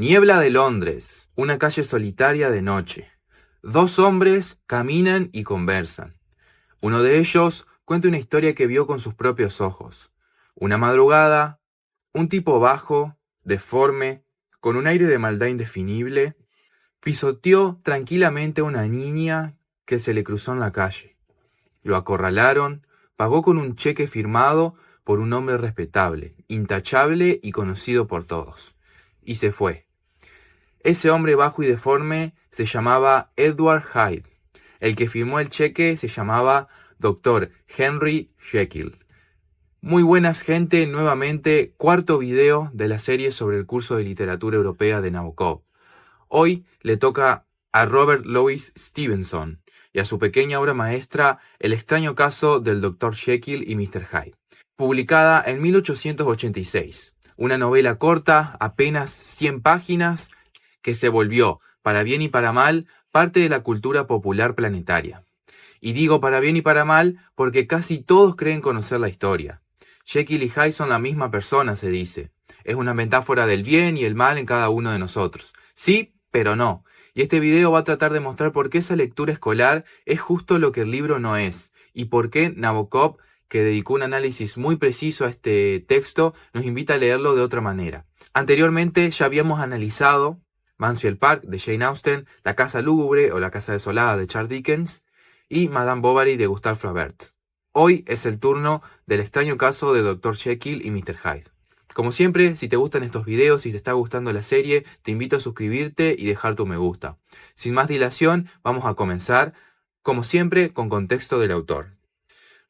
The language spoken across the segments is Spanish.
Niebla de Londres, una calle solitaria de noche. Dos hombres caminan y conversan. Uno de ellos cuenta una historia que vio con sus propios ojos. Una madrugada, un tipo bajo, deforme, con un aire de maldad indefinible, pisoteó tranquilamente a una niña que se le cruzó en la calle. Lo acorralaron, pagó con un cheque firmado por un hombre respetable, intachable y conocido por todos. Y se fue. Ese hombre bajo y deforme se llamaba Edward Hyde. El que firmó el cheque se llamaba Dr. Henry Jekyll. Muy buenas, gente, nuevamente cuarto video de la serie sobre el curso de literatura europea de Nabokov. Hoy le toca a Robert Louis Stevenson y a su pequeña obra maestra El extraño caso del Dr. Jekyll y Mr. Hyde, publicada en 1886. Una novela corta, apenas 100 páginas, que se volvió, para bien y para mal, parte de la cultura popular planetaria. Y digo para bien y para mal porque casi todos creen conocer la historia. Jekyll y Hyde son la misma persona, se dice. Es una metáfora del bien y el mal en cada uno de nosotros. Sí, pero no. Y este video va a tratar de mostrar por qué esa lectura escolar es justo lo que el libro no es, y por qué Nabokov, que dedicó un análisis muy preciso a este texto, nos invita a leerlo de otra manera. Anteriormente ya habíamos analizado Mansfield Park de Jane Austen, La casa lúgubre o La casa desolada de Charles Dickens y Madame Bovary de Gustave Flaubert. Hoy es el turno del extraño caso de Dr. Jekyll y Mr. Hyde. Como siempre, si te gustan estos videos y te está gustando la serie, te invito a suscribirte y dejar tu me gusta. Sin más dilación, vamos a comenzar, como siempre, con contexto del autor.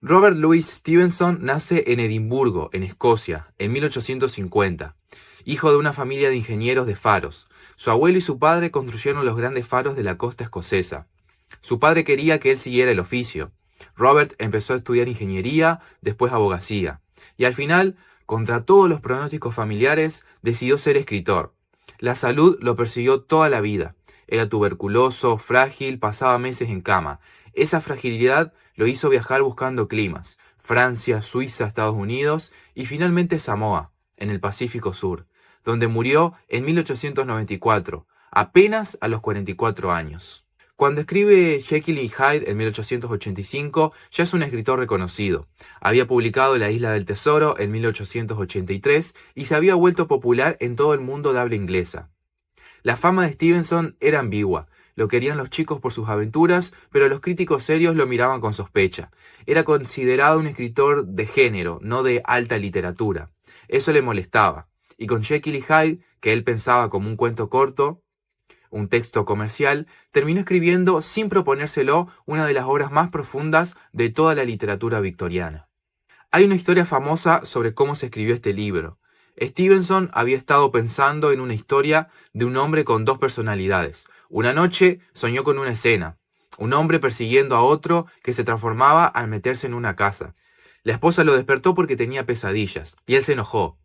Robert Louis Stevenson nace en Edimburgo, en Escocia, en 1850, hijo de una familia de ingenieros de faros. Su abuelo y su padre construyeron los grandes faros de la costa escocesa. Su padre quería que él siguiera el oficio. Robert empezó a estudiar ingeniería, después abogacía, y al final, contra todos los pronósticos familiares, decidió ser escritor. La salud lo persiguió toda la vida. Era tuberculoso, frágil, pasaba meses en cama. Esa fragilidad lo hizo viajar buscando climas: Francia, Suiza, Estados Unidos y finalmente Samoa, en el Pacífico Sur, donde murió en 1894, apenas a los 44 años. Cuando escribe Jekyll y Hyde en 1885, ya es un escritor reconocido. Había publicado La isla del tesoro en 1883 y se había vuelto popular en todo el mundo de habla inglesa. La fama de Stevenson era ambigua. Lo querían los chicos por sus aventuras, pero los críticos serios lo miraban con sospecha. Era considerado un escritor de género, no de alta literatura. Eso le molestaba. Y con Jekyll y Hyde, que él pensaba como un cuento corto, un texto comercial, terminó escribiendo, sin proponérselo, una de las obras más profundas de toda la literatura victoriana. Hay una historia famosa sobre cómo se escribió este libro. Stevenson había estado pensando en una historia de un hombre con dos personalidades. Una noche soñó con una escena: un hombre persiguiendo a otro que se transformaba al meterse en una casa. La esposa lo despertó porque tenía pesadillas, y él se enojó.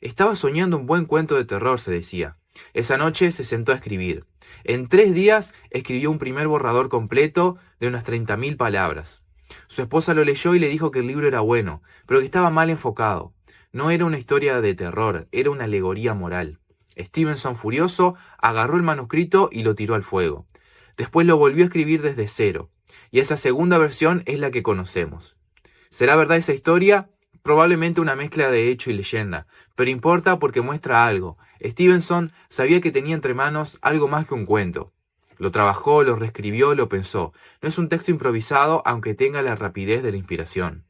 Estaba soñando un buen cuento de terror, se decía. Esa noche se sentó a escribir. En 3 días escribió un primer borrador completo de unas 30.000 palabras. Su esposa lo leyó y le dijo que el libro era bueno, pero que estaba mal enfocado. No era una historia de terror, era una alegoría moral. Stevenson, furioso, agarró el manuscrito y lo tiró al fuego. Después lo volvió a escribir desde cero, y esa segunda versión es la que conocemos. ¿Será verdad esa historia? Probablemente una mezcla de hecho y leyenda, pero importa porque muestra algo. Stevenson sabía que tenía entre manos algo más que un cuento. Lo trabajó, lo reescribió, lo pensó. No es un texto improvisado, aunque tenga la rapidez de la inspiración.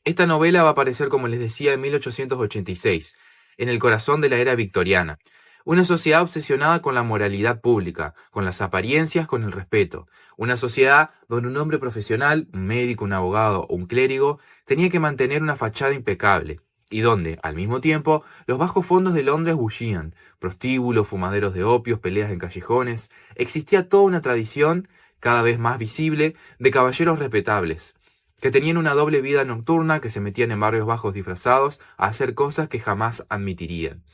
Esta novela va a aparecer, como les decía, en 1886, en el corazón de la era victoriana. Una sociedad obsesionada con la moralidad pública, con las apariencias, con el respeto. Una sociedad donde un hombre profesional, un médico, un abogado o un clérigo, tenía que mantener una fachada impecable. Y donde, al mismo tiempo, los bajos fondos de Londres bullían: prostíbulos, fumaderos de opios, peleas en callejones. Existía toda una tradición, cada vez más visible, de caballeros respetables, que tenían una doble vida nocturna, que se metían en barrios bajos disfrazados a hacer cosas que jamás admitirían.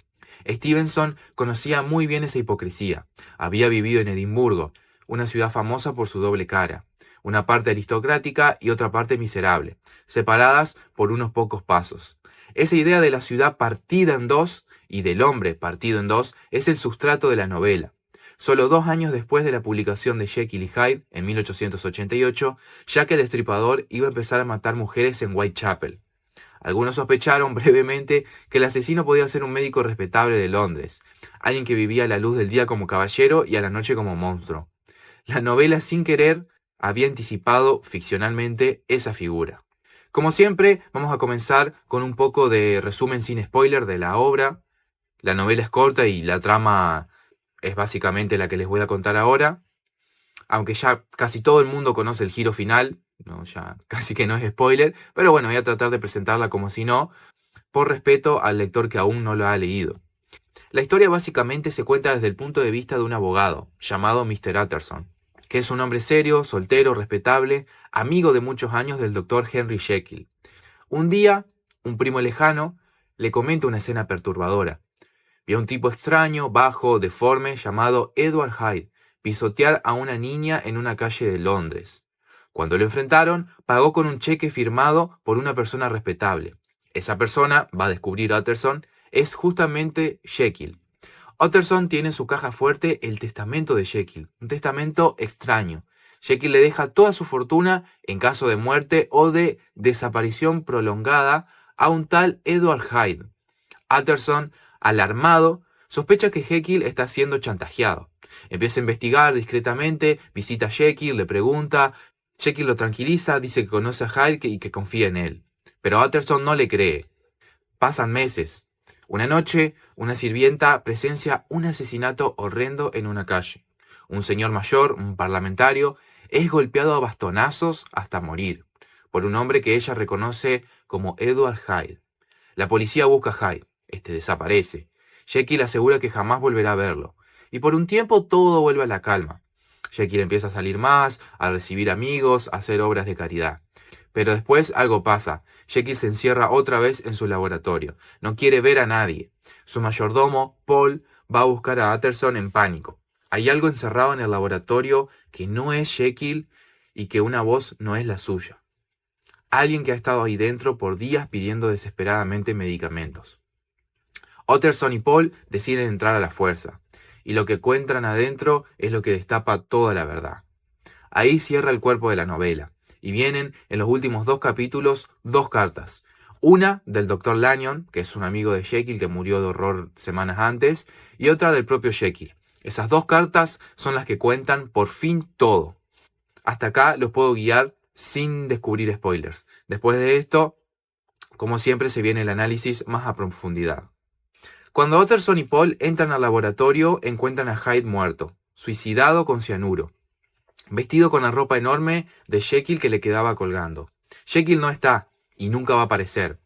Stevenson conocía muy bien esa hipocresía. Había vivido en Edimburgo, una ciudad famosa por su doble cara, una parte aristocrática y otra parte miserable, separadas por unos pocos pasos. Esa idea de la ciudad partida en dos y del hombre partido en dos es el sustrato de la novela. Solo 2 años después de la publicación de Jekyll y Hyde, en 1888, Jack el Destripador iba a empezar a matar mujeres en Whitechapel. Algunos sospecharon brevemente que el asesino podía ser un médico respetable de Londres, alguien que vivía a la luz del día como caballero y a la noche como monstruo. La novela, sin querer, había anticipado ficcionalmente esa figura. Como siempre, vamos a comenzar con un poco de resumen sin spoiler de la obra. La novela es corta y la trama es básicamente la que les voy a contar ahora. Aunque ya casi todo el mundo conoce el giro final, no, ya casi que no es spoiler, pero bueno, voy a tratar de presentarla como si no, por respeto al lector que aún no lo ha leído. La historia básicamente se cuenta desde el punto de vista de un abogado, llamado Mr. Utterson, que es un hombre serio, soltero, respetable, amigo de muchos años del Dr. Henry Jekyll. Un día, un primo lejano le comenta una escena perturbadora. Vio a un tipo extraño, bajo, deforme, llamado Edward Hyde, pisotear a una niña en una calle de Londres. Cuando lo enfrentaron, pagó con un cheque firmado por una persona respetable. Esa persona, va a descubrir Utterson, es justamente Jekyll. Utterson tiene en su caja fuerte el testamento de Jekyll, un testamento extraño. Jekyll le deja toda su fortuna en caso de muerte o de desaparición prolongada a un tal Edward Hyde. Utterson, alarmado, sospecha que Jekyll está siendo chantajeado. Empieza a investigar discretamente, visita a Jekyll, le pregunta. Jekyll lo tranquiliza, dice que conoce a Hyde y que confía en él. Pero Utterson no le cree. Pasan meses. Una noche, una sirvienta presencia un asesinato horrendo en una calle. Un señor mayor, un parlamentario, es golpeado a bastonazos hasta morir por un hombre que ella reconoce como Edward Hyde. La policía busca a Hyde. Este desaparece. Jekyll asegura que jamás volverá a verlo. Y por un tiempo todo vuelve a la calma. Jekyll empieza a salir más, a recibir amigos, a hacer obras de caridad. Pero después algo pasa. Jekyll se encierra otra vez en su laboratorio. No quiere ver a nadie. Su mayordomo, Paul, va a buscar a Utterson en pánico. Hay algo encerrado en el laboratorio que no es Jekyll y que una voz no es la suya. Alguien que ha estado ahí dentro por días pidiendo desesperadamente medicamentos. Utterson y Paul deciden entrar a la fuerza, y lo que encuentran adentro es lo que destapa toda la verdad. Ahí cierra el cuerpo de la novela, y vienen en los últimos 2 capítulos 2 cartas. Una del Dr. Lanyon, que es un amigo de Jekyll que murió de horror semanas antes, y otra del propio Jekyll. Esas 2 cartas son las que cuentan por fin todo. Hasta acá los puedo guiar sin descubrir spoilers. Después de esto, como siempre, se viene el análisis más a profundidad. Cuando Utterson y Paul entran al laboratorio, encuentran a Hyde muerto, suicidado con cianuro, vestido con la ropa enorme de Jekyll que le quedaba colgando. Jekyll no está y nunca va a aparecer,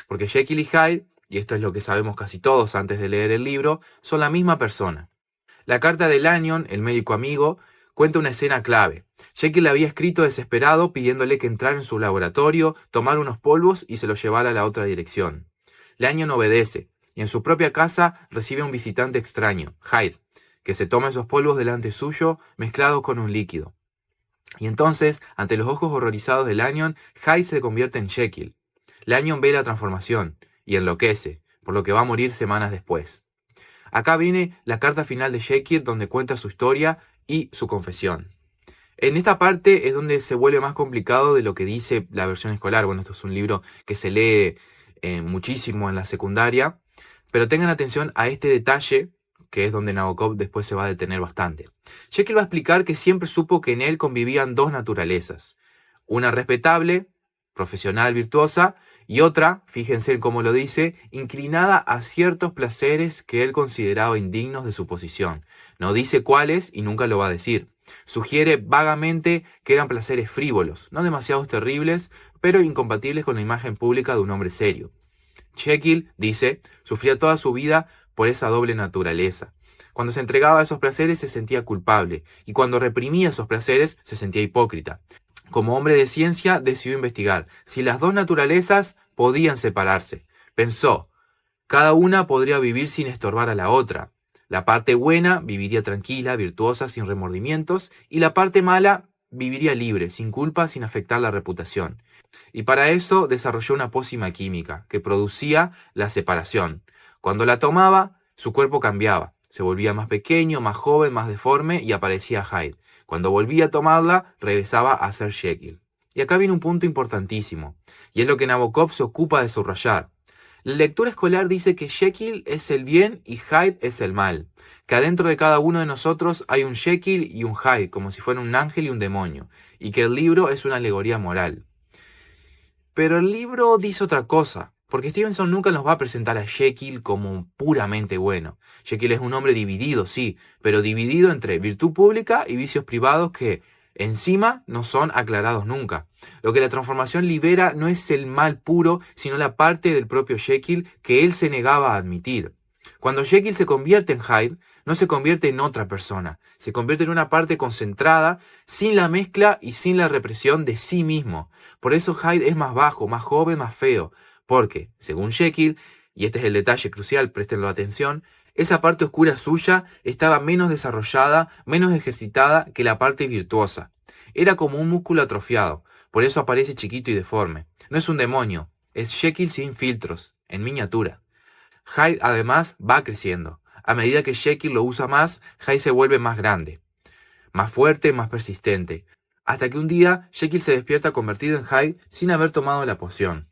porque Jekyll y Hyde, y esto es lo que sabemos casi todos antes de leer el libro, son la misma persona. La carta de Lanyon, el médico amigo, cuenta una escena clave. Jekyll le había escrito desesperado pidiéndole que entrara en su laboratorio, tomara unos polvos y se los llevara a la otra dirección. Lanyon obedece. Y en su propia casa recibe a un visitante extraño, Hyde, que se toma esos polvos delante suyo mezclados con un líquido. Y entonces, ante los ojos horrorizados de Lanyon, Hyde se convierte en Jekyll. Lanyon ve la transformación y enloquece, por lo que va a morir semanas después. Acá viene la carta final de Jekyll donde cuenta su historia y su confesión. En esta parte es donde se vuelve más complicado de lo que dice la versión escolar. Bueno, esto es un libro que se lee muchísimo en la secundaria. Pero tengan atención a este detalle, que es donde Nabokov después se va a detener bastante. Jekyll va a explicar que siempre supo que en él convivían 2 naturalezas. Una respetable, profesional, virtuosa, y otra, fíjense en cómo lo dice, inclinada a ciertos placeres que él consideraba indignos de su posición. No dice cuáles y nunca lo va a decir. Sugiere vagamente que eran placeres frívolos, no demasiado terribles, pero incompatibles con la imagen pública de un hombre serio. Jekyll, dice, sufría toda su vida por esa doble naturaleza. Cuando se entregaba a esos placeres se sentía culpable, y cuando reprimía esos placeres se sentía hipócrita. Como hombre de ciencia decidió investigar si las 2 naturalezas podían separarse. Pensó, cada una podría vivir sin estorbar a la otra. La parte buena viviría tranquila, virtuosa, sin remordimientos, y la parte mala viviría libre, sin culpa, sin afectar la reputación. Y para eso desarrolló una pócima química que producía la separación. Cuando la tomaba, su cuerpo cambiaba. Se volvía más pequeño, más joven, más deforme y aparecía Hyde. Cuando volvía a tomarla, regresaba a ser Jekyll. Y acá viene un punto importantísimo, y es lo que Nabokov se ocupa de subrayar. La lectura escolar dice que Jekyll es el bien y Hyde es el mal, que adentro de cada uno de nosotros hay un Jekyll y un Hyde, como si fuera un ángel y un demonio, y que el libro es una alegoría moral. Pero el libro dice otra cosa, porque Stevenson nunca nos va a presentar a Jekyll como puramente bueno. Jekyll es un hombre dividido, sí, pero dividido entre virtud pública y vicios privados que encima no son aclarados nunca. Lo que la transformación libera no es el mal puro, sino la parte del propio Jekyll que él se negaba a admitir. Cuando Jekyll se convierte en Hyde, no se convierte en otra persona, se convierte en una parte concentrada, sin la mezcla y sin la represión de sí mismo. Por eso Hyde es más bajo, más joven, más feo, porque, según Jekyll, y este es el detalle crucial, préstenlo atención, esa parte oscura suya estaba menos desarrollada, menos ejercitada que la parte virtuosa. Era como un músculo atrofiado, por eso aparece chiquito y deforme. No es un demonio, es Jekyll sin filtros, en miniatura. Hyde además va creciendo. A medida que Jekyll lo usa más, Hyde se vuelve más grande, más fuerte, más persistente, hasta que un día Jekyll se despierta convertido en Hyde sin haber tomado la poción.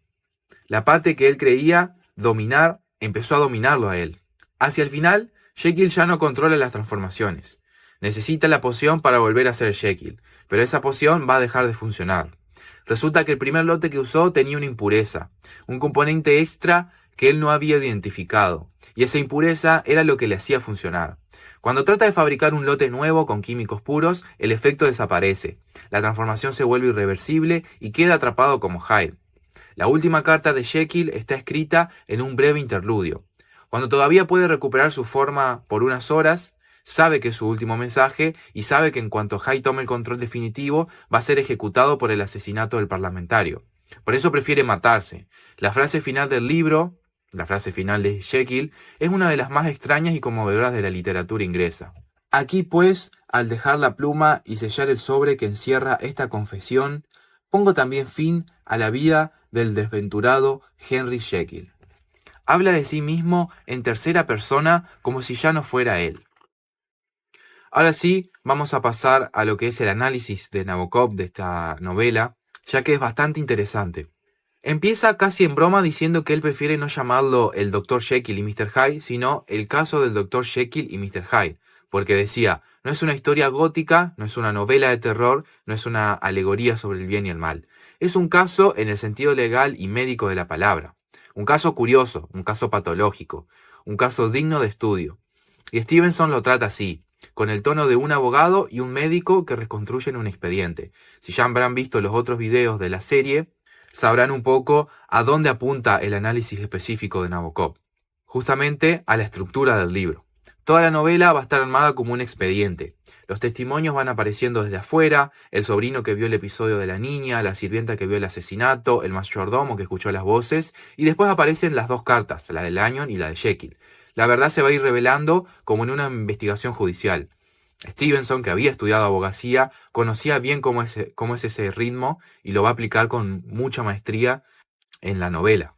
La parte que él creía dominar empezó a dominarlo a él. Hacia el final, Jekyll ya no controla las transformaciones. Necesita la poción para volver a ser Jekyll, pero esa poción va a dejar de funcionar. Resulta que el primer lote que usó tenía una impureza, un componente extra que él no había identificado, y esa impureza era lo que le hacía funcionar. Cuando trata de fabricar un lote nuevo con químicos puros, el efecto desaparece, la transformación se vuelve irreversible y queda atrapado como Hyde. La última carta de Jekyll está escrita en un breve interludio. Cuando todavía puede recuperar su forma por unas horas, sabe que es su último mensaje y sabe que en cuanto Hyde tome el control definitivo va a ser ejecutado por el asesinato del parlamentario. Por eso prefiere matarse. La frase final del libro, la frase final de Jekyll, es una de las más extrañas y conmovedoras de la literatura inglesa. Aquí pues, al dejar la pluma y sellar el sobre que encierra esta confesión, pongo también fin a la vida del desventurado Henry Jekyll. Habla de sí mismo en tercera persona como si ya no fuera él. Ahora sí, vamos a pasar a lo que es el análisis de Nabokov de esta novela, ya que es bastante interesante. Empieza casi en broma diciendo que él prefiere no llamarlo el Dr. Jekyll y Mr. Hyde, sino el caso del Dr. Jekyll y Mr. Hyde, porque decía, no es una historia gótica, no es una novela de terror, no es una alegoría sobre el bien y el mal. Es un caso en el sentido legal y médico de la palabra. Un caso curioso, un caso patológico, un caso digno de estudio. Y Stevenson lo trata así, con el tono de un abogado y un médico que reconstruyen un expediente. Si ya habrán visto los otros videos de la serie, sabrán un poco a dónde apunta el análisis específico de Nabokov. Justamente a la estructura del libro. Toda la novela va a estar armada como un expediente. Los testimonios van apareciendo desde afuera, el sobrino que vio el episodio de la niña, la sirvienta que vio el asesinato, el mayordomo que escuchó las voces, y después aparecen las dos cartas, la de Lanyon y la de Jekyll. La verdad se va a ir revelando como en una investigación judicial. Stevenson, que había estudiado abogacía, conocía bien cómo es ese ritmo y lo va a aplicar con mucha maestría en la novela.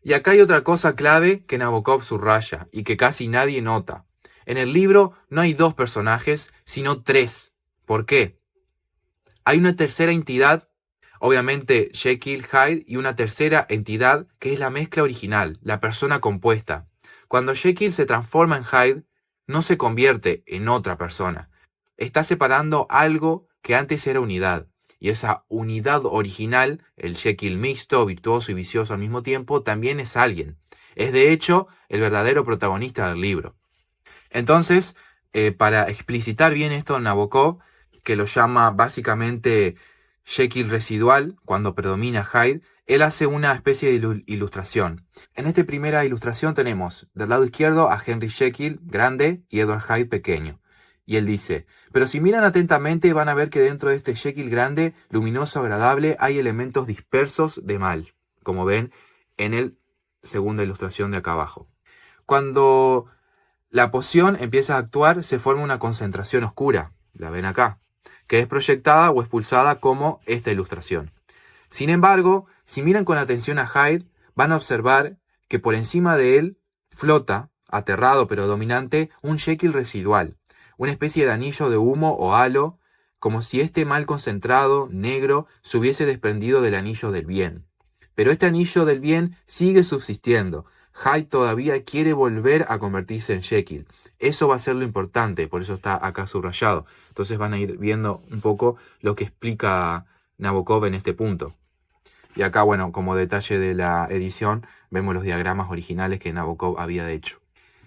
Y acá hay otra cosa clave que Nabokov subraya y que casi nadie nota. En el libro no hay dos personajes, sino tres. ¿Por qué? Hay una tercera entidad, obviamente Jekyll, Hyde, y una tercera entidad que es la mezcla original, la persona compuesta. Cuando Jekyll se transforma en Hyde, no se convierte en otra persona. Está separando algo que antes era unidad. Y esa unidad original, el Jekyll mixto, virtuoso y vicioso al mismo tiempo, también es alguien. Es de hecho el verdadero protagonista del libro. Entonces, para explicitar bien esto, Nabokov, que lo llama básicamente Jekyll residual, cuando predomina Hyde, él hace una especie de ilustración. En esta primera ilustración tenemos del lado izquierdo a Henry Jekyll grande y Edward Hyde pequeño. Y él dice, pero si miran atentamente van a ver que dentro de este Jekyll grande, luminoso, agradable, hay elementos dispersos de mal, como ven en la segunda ilustración de acá abajo. Cuando la poción empieza a actuar, se forma una concentración oscura, la ven acá, que es proyectada o expulsada como esta ilustración. Sin embargo, si miran con atención a Hyde, van a observar que por encima de él Flota, aterrado pero dominante, un Jekyll residual, una especie de anillo de humo o halo, como si este mal concentrado, negro, se hubiese desprendido del anillo del bien. Pero este anillo del bien sigue subsistiendo. Hyde todavía quiere volver a convertirse en Jekyll. Eso va a ser lo importante, por eso está acá subrayado. Entonces van a ir viendo un poco lo que explica Nabokov en este punto. Y acá, bueno, como detalle de la edición, vemos los diagramas originales que Nabokov había hecho.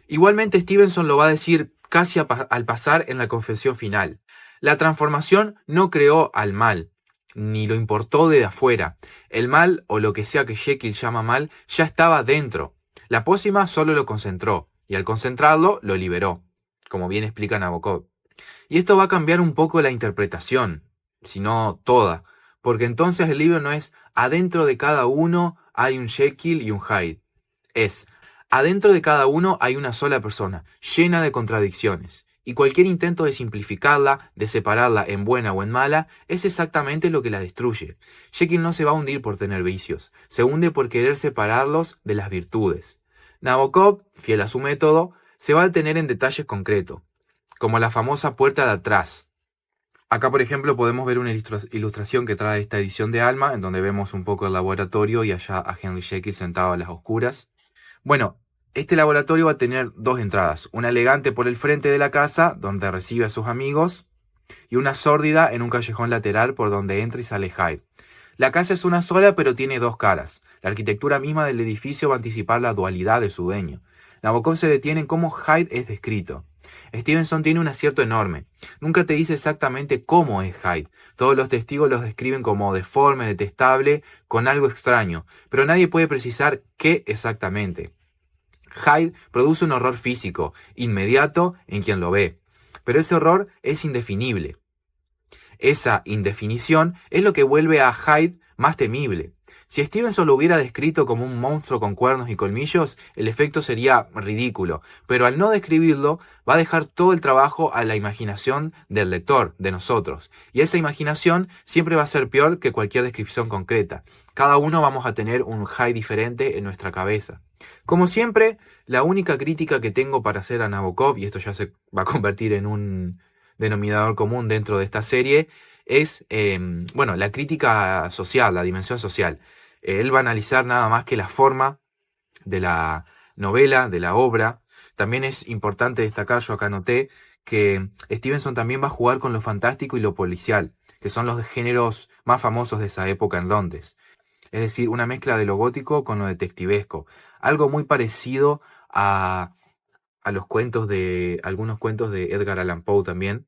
Igualmente Stevenson lo va a decir casi al pasar en la confesión final. La transformación no creó al mal, ni lo importó de afuera. El mal, o lo que sea que Jekyll llama mal, ya estaba dentro. La pócima solo lo concentró, y al concentrarlo, lo liberó, como bien explica Nabokov. Y esto va a cambiar un poco la interpretación, si no toda, porque entonces el libro no es adentro de cada uno hay un Jekyll y un Hyde. Es adentro de cada uno hay una sola persona, llena de contradicciones. Y cualquier intento de simplificarla, de separarla en buena o en mala, es exactamente lo que la destruye. Jekyll no se va a hundir por tener vicios, se hunde por querer separarlos de las virtudes. Nabokov, fiel a su método, se va a detener en detalles concretos, como la famosa puerta de atrás. Acá, por ejemplo, podemos ver una ilustración que trae esta edición de Alma, en donde vemos un poco el laboratorio y allá a Henry Jekyll sentado a las oscuras. Bueno, este laboratorio va a tener dos entradas, una elegante por el frente de la casa, donde recibe a sus amigos, y una sórdida en un callejón lateral por donde entra y sale Hyde. La casa es una sola, pero tiene dos caras. La arquitectura misma del edificio va a anticipar la dualidad de su dueño. Nabokov se detiene en cómo Hyde es descrito. Stevenson tiene un acierto enorme. Nunca te dice exactamente cómo es Hyde. Todos los testigos los describen como deforme, detestable, con algo extraño, pero nadie puede precisar qué exactamente. Hyde produce un horror físico, inmediato en quien lo ve, pero ese horror es indefinible. Esa indefinición es lo que vuelve a Hyde más temible. Si Stevenson lo hubiera descrito como un monstruo con cuernos y colmillos, el efecto sería ridículo, pero al no describirlo, va a dejar todo el trabajo a la imaginación del lector, de nosotros. Y esa imaginación siempre va a ser peor que cualquier descripción concreta. Cada uno vamos a tener un Hyde diferente en nuestra cabeza. Como siempre, la única crítica que tengo para hacer a Nabokov, y esto ya se va a convertir en un denominador común dentro de esta serie, es, bueno, la crítica social, la dimensión social. Él va a analizar nada más que la forma de la novela, de la obra. También es importante destacar, yo acá noté, que Stevenson también va a jugar con lo fantástico y lo policial, que son los géneros más famosos de esa época en Londres. Es decir, una mezcla de lo gótico con lo detectivesco. Algo muy parecido a los cuentos de, algunos cuentos de Edgar Allan Poe también.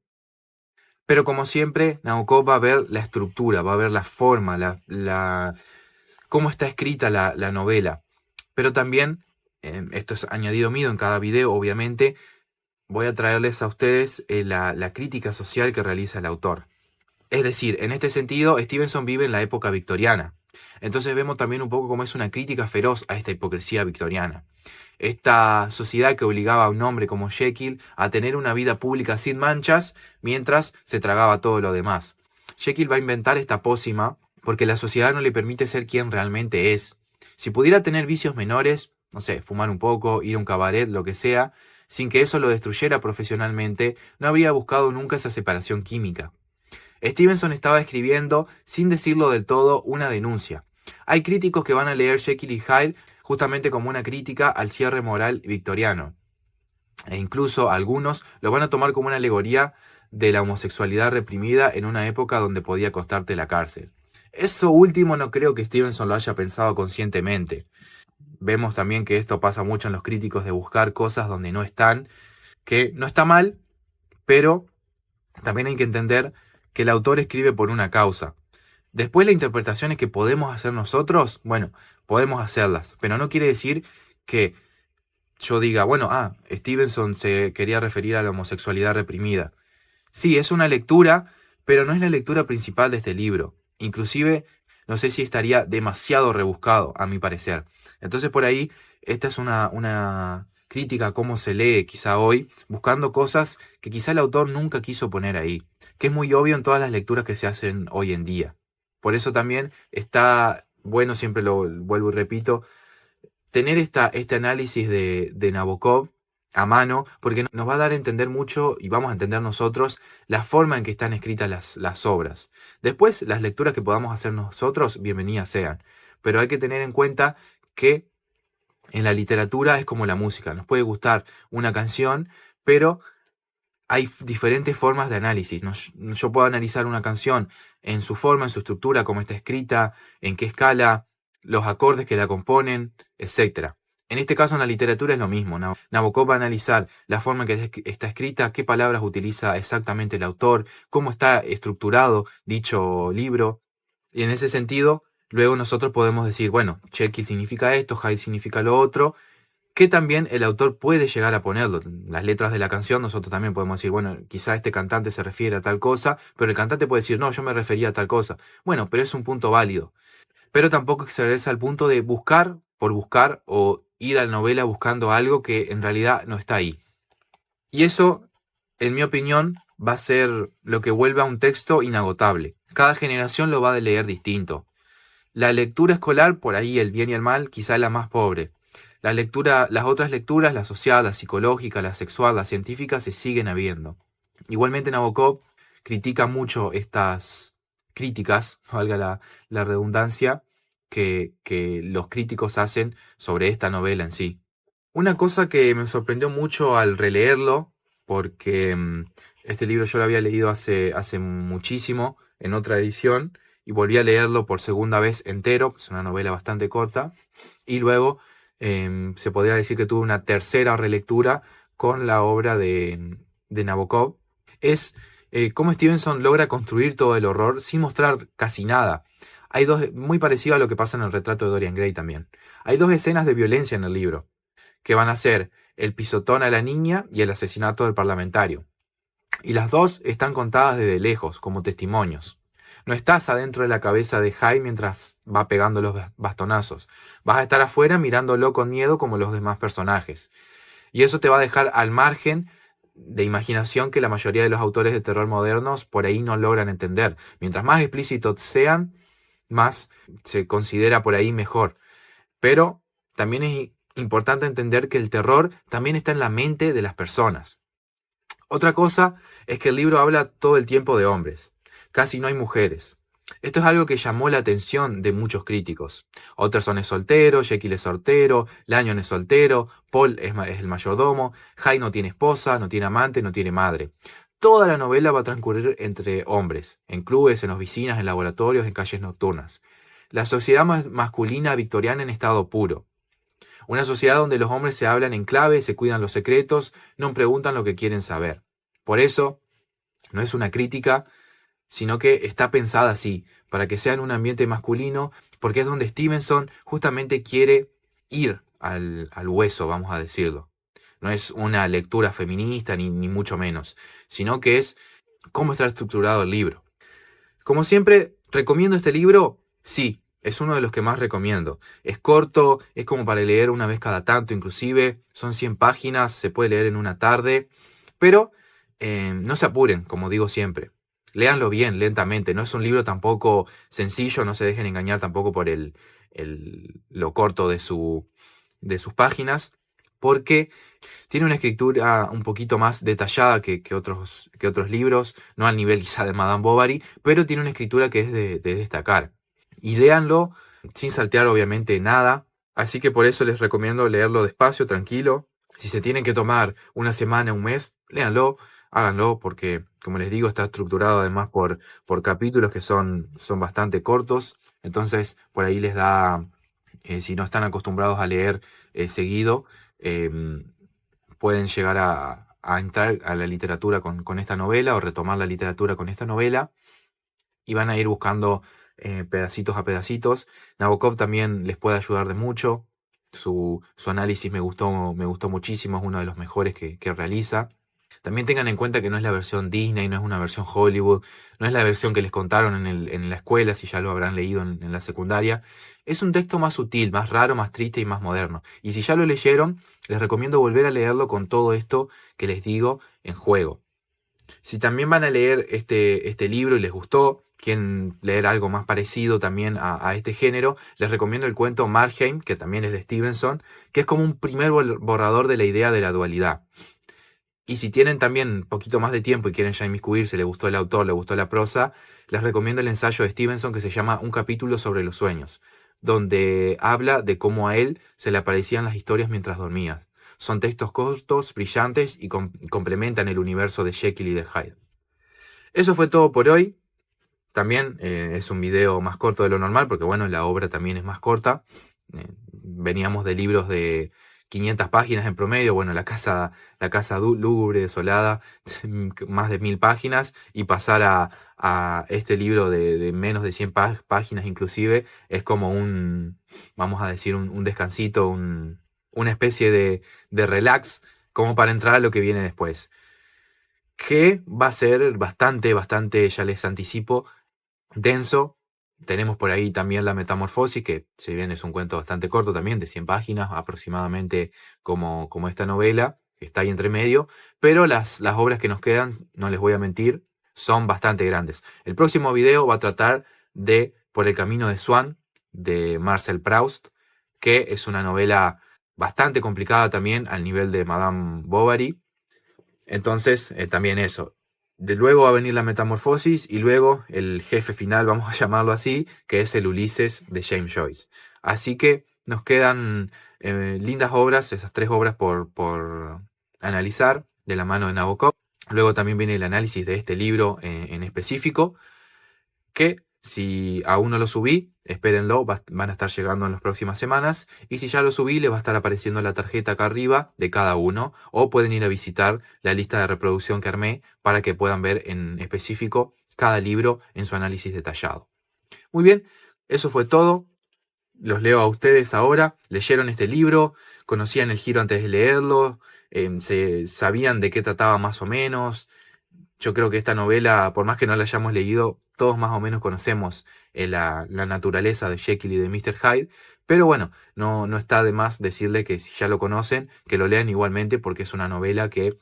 Pero como siempre, Nabokov va a ver la estructura, va a ver la forma, cómo está escrita la novela. Pero también, esto es añadido mío en cada video, obviamente, voy a traerles a ustedes la crítica social que realiza el autor. Es decir, en este sentido, Stevenson vive en la época victoriana. Entonces vemos también un poco cómo es una crítica feroz a esta hipocresía victoriana. Esta sociedad que obligaba a un hombre como Jekyll a tener una vida pública sin manchas, mientras se tragaba todo lo demás. Jekyll va a inventar esta pócima porque la sociedad no le permite ser quien realmente es. Si pudiera tener vicios menores, no sé, fumar un poco, ir a un cabaret, lo que sea, sin que eso lo destruyera profesionalmente, no habría buscado nunca esa separación química. Stevenson estaba escribiendo, sin decirlo del todo, una denuncia. Hay críticos que van a leer Jekyll y Hyde justamente como una crítica al cierre moral victoriano. E incluso algunos lo van a tomar como una alegoría de la homosexualidad reprimida en una época donde podía costarte la cárcel. Eso último no creo que Stevenson lo haya pensado conscientemente. Vemos también que esto pasa mucho en los críticos de buscar cosas donde no están, que no está mal, pero también hay que entender que el autor escribe por una causa. Después las interpretaciones que podemos hacer nosotros, bueno, podemos hacerlas, pero no quiere decir que yo diga, bueno, Stevenson se quería referir a la homosexualidad reprimida. Sí, es una lectura, pero no es la lectura principal de este libro. Inclusive, no sé si estaría demasiado rebuscado, a mi parecer. Entonces, por ahí, esta es una crítica a cómo se lee quizá hoy, buscando cosas que quizá el autor nunca quiso poner ahí, que es muy obvio en todas las lecturas que se hacen hoy en día. Por eso también está bueno, siempre lo vuelvo y repito, tener este análisis de Nabokov a mano, porque nos va a dar a entender mucho y vamos a entender nosotros la forma en que están escritas las obras. Después, las lecturas que podamos hacer nosotros, bienvenidas sean. Pero hay que tener en cuenta que en la literatura es como la música. Nos puede gustar una canción, pero hay diferentes formas de análisis. Yo puedo analizar una canción en su forma, en su estructura, cómo está escrita, en qué escala, los acordes que la componen, etc. En este caso, en la literatura es lo mismo. Nabokov va a analizar la forma en que está escrita, qué palabras utiliza exactamente el autor, cómo está estructurado dicho libro. Y en ese sentido, luego nosotros podemos decir, bueno, Jekyll significa esto, Hyde significa lo otro, que también el autor puede llegar a ponerlo. Las letras de la canción nosotros también podemos decir, bueno, quizá este cantante se refiere a tal cosa, pero el cantante puede decir, no, yo me refería a tal cosa. Bueno, pero es un punto válido. Pero tampoco excederse al punto de buscar por buscar o ir a la novela buscando algo que en realidad no está ahí. Y eso, en mi opinión, va a ser lo que vuelve a un texto inagotable. Cada generación lo va a leer distinto. La lectura escolar, por ahí el bien y el mal, quizá es la más pobre. Las otras lecturas, la social, la psicológica, la sexual, la científica, se siguen habiendo. Igualmente Nabokov critica mucho estas críticas, valga la redundancia, que los críticos hacen sobre esta novela en sí. Una cosa que me sorprendió mucho al releerlo, porque este libro yo lo había leído hace muchísimo, en otra edición, y volví a leerlo por segunda vez entero, es una novela bastante corta, y luego se podría decir que tuve una tercera relectura con la obra de Nabokov, es cómo Stevenson logra construir todo el horror sin mostrar casi nada. Hay muy parecido a lo que pasa en el retrato de Dorian Gray también. Hay dos escenas de violencia en el libro, que van a ser el pisotón a la niña y el asesinato del parlamentario. Y las dos están contadas desde lejos, como testimonios. No estás adentro de la cabeza de Hyde mientras va pegando los bastonazos. Vas a estar afuera mirándolo con miedo como los demás personajes. Y eso te va a dejar al margen de imaginación que la mayoría de los autores de terror modernos por ahí no logran entender. Mientras más explícitos sean, más se considera por ahí mejor. Pero también es importante entender que el terror también está en la mente de las personas. Otra cosa es que el libro habla todo el tiempo de hombres. Casi no hay mujeres. Esto es algo que llamó la atención de muchos críticos. Utterson es soltero, Jekyll es soltero, Lanyon es soltero, Paul es el mayordomo, Hyde no tiene esposa, no tiene amante, no tiene madre. Toda la novela va a transcurrir entre hombres, en clubes, en oficinas, en laboratorios, en calles nocturnas. La sociedad masculina victoriana en estado puro. Una sociedad donde los hombres se hablan en clave, se cuidan los secretos, no preguntan lo que quieren saber. Por eso, no es una crítica, sino que está pensada así, para que sea en un ambiente masculino, porque es donde Stevenson justamente quiere ir al hueso, vamos a decirlo. No es una lectura feminista, ni mucho menos, sino que es cómo está estructurado el libro. Como siempre, ¿recomiendo este libro? Sí, es uno de los que más recomiendo. Es corto, es como para leer una vez cada tanto inclusive, son 100 páginas, se puede leer en una tarde, pero no se apuren, como digo siempre. Léanlo bien, lentamente. No es un libro tampoco sencillo, no se dejen engañar tampoco por lo corto de sus páginas, porque tiene una escritura un poquito más detallada que otros libros, no al nivel quizá de Madame Bovary, pero tiene una escritura que es de destacar. Y léanlo sin saltear obviamente nada, así que por eso les recomiendo leerlo despacio, tranquilo. Si se tienen que tomar una semana, un mes, léanlo, háganlo, porque como les digo, está estructurado además por capítulos que son bastante cortos, entonces por ahí les da, si no están acostumbrados a leer seguido, pueden llegar a entrar a la literatura con esta novela o retomar la literatura con esta novela y van a ir buscando pedacitos a pedacitos. Nabokov también les puede ayudar de mucho. Su análisis me gustó muchísimo, es uno de los mejores que realiza. También tengan en cuenta que no es la versión Disney, no es una versión Hollywood, no es la versión que les contaron en la escuela, si ya lo habrán leído en la secundaria. Es un texto más sutil, más raro, más triste y más moderno. Y si ya lo leyeron, les recomiendo volver a leerlo con todo esto que les digo en juego. Si también van a leer este libro y les gustó, quieren leer algo más parecido también a este género, les recomiendo el cuento Marheim, que también es de Stevenson, que es como un primer borrador de la idea de la dualidad. Y si tienen también un poquito más de tiempo y quieren ya inmiscuirse, les gustó el autor, les gustó la prosa, les recomiendo el ensayo de Stevenson que se llama Un capítulo sobre los sueños, donde habla de cómo a él se le aparecían las historias mientras dormía. Son textos cortos, brillantes y complementan el universo de Jekyll y de Hyde. Eso fue todo por hoy. También es un video más corto de lo normal, porque bueno, la obra también es más corta. Veníamos de libros de 500 páginas en promedio, bueno, la casa lúgubre, desolada, más de 1000 páginas, y pasar a este libro de menos de 100 páginas inclusive, es como vamos a decir, un descansito, una especie de relax, como para entrar a lo que viene después. Que va a ser bastante, ya les anticipo, denso. Tenemos por ahí también La Metamorfosis, que si bien es un cuento bastante corto también, de 100 páginas aproximadamente, como esta novela, que está ahí entre medio, pero las obras que nos quedan, no les voy a mentir, son bastante grandes. El próximo video va a tratar de Por el camino de Swan, de Marcel Proust, que es una novela bastante complicada también al nivel de Madame Bovary. Entonces, también eso. De luego va a venir La Metamorfosis y luego el jefe final, vamos a llamarlo así, que es el Ulises de James Joyce. Así que nos quedan lindas obras, esas 3 obras por analizar de la mano de Nabokov. Luego también viene el análisis de este libro en específico, que si aún no lo subí, espérenlo, van a estar llegando en las próximas semanas. Y si ya lo subí, les va a estar apareciendo la tarjeta acá arriba de cada uno. O pueden ir a visitar la lista de reproducción que armé para que puedan ver en específico cada libro en su análisis detallado. Muy bien, eso fue todo. Los leo a ustedes ahora. ¿Leyeron este libro? ¿Conocían el giro antes de leerlo? ¿Sabían de qué trataba más o menos? Yo creo que esta novela, por más que no la hayamos leído, todos más o menos conocemos la naturaleza de Jekyll y de Mr. Hyde, pero bueno, no está de más decirle que si ya lo conocen, que lo lean igualmente, porque es una novela que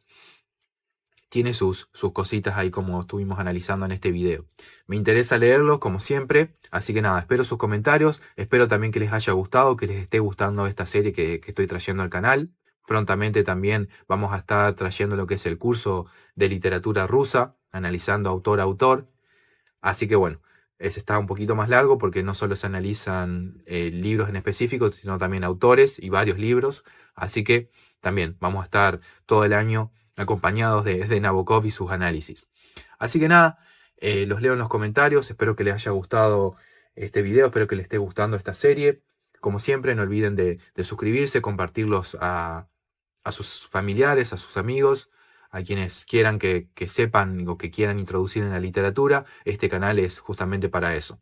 tiene sus cositas ahí como estuvimos analizando en este video. Me interesa leerlos como siempre, así que nada, espero sus comentarios, espero también que les haya gustado, que les esté gustando esta serie que estoy trayendo al canal. Prontamente también vamos a estar trayendo lo que es el curso de literatura rusa, analizando autor a autor. Así que bueno, ese está un poquito más largo porque no solo se analizan libros en específico, sino también autores y varios libros. Así que también vamos a estar todo el año acompañados de Nabokov y sus análisis. Así que nada, los leo en los comentarios. Espero que les haya gustado este video, espero que les esté gustando esta serie. Como siempre, no olviden de suscribirse, compartirlos a sus familiares, a sus amigos, a quienes quieran que sepan o que quieran introducir en la literatura. Este canal es justamente para eso.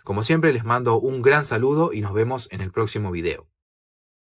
Como siempre, les mando un gran saludo y nos vemos en el próximo video.